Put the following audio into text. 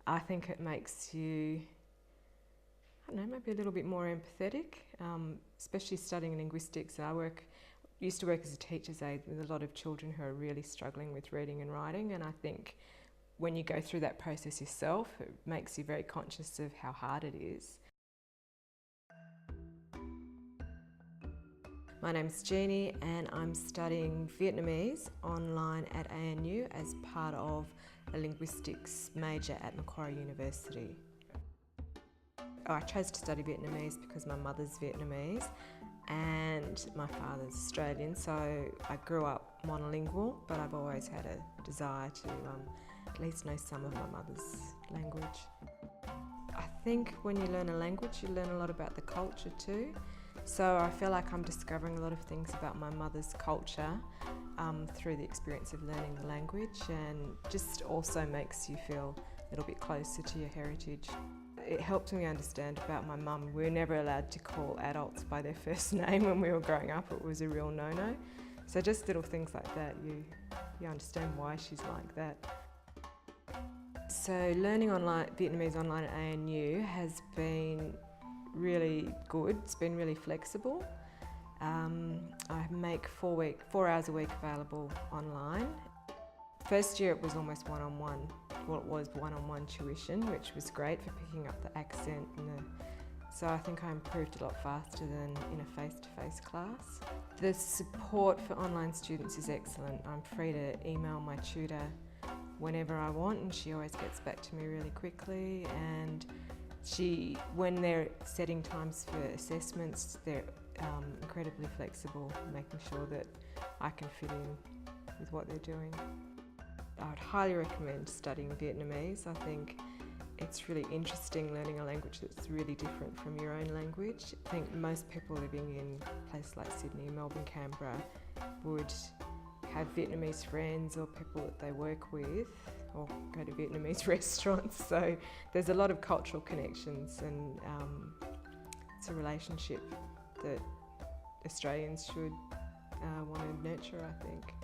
I think it makes you, I don't know, maybe a little bit more empathetic, especially studying linguistics. Used to work as a teacher's aide with a lot of children who are really struggling with reading and writing, and I think when you go through that process yourself, it makes you very conscious of how hard it is. My name's Jeannie and I'm studying Vietnamese online at ANU as part of a linguistics major at Macquarie University. I chose to study Vietnamese because my mother's Vietnamese and my father's Australian, so I grew up monolingual, but I've always had a desire to at least know some of my mother's language. I think when you learn a language, you learn a lot about the culture too. So I feel like I'm discovering a lot of things about my mother's culture through the experience of learning the language, and just also makes you feel a little bit closer to your heritage. It helped me understand about my mum. We were never allowed to call adults by their first name when we were growing up. It was a real no-no. So just little things like that, you understand why she's like that. So learning Vietnamese online at ANU has been really good. It's been really flexible. I make 4 hours a week available online. First year it was almost one-on-one. Well, it was one-on-one tuition, which was great for picking up the accent so I think I improved a lot faster than in a face-to-face class. The support for online students is excellent. I'm free to email my tutor whenever I want, and she always gets back to me really quickly. And when they're setting times for assessments, they're incredibly flexible, making sure that I can fit in with what they're doing. I would highly recommend studying Vietnamese. I think it's really interesting learning a language that's really different from your own language. I think most people living in places like Sydney, Melbourne, Canberra would have Vietnamese friends or people that they work with, or go to Vietnamese restaurants. So there's a lot of cultural connections, and it's a relationship that Australians should want to nurture, I think.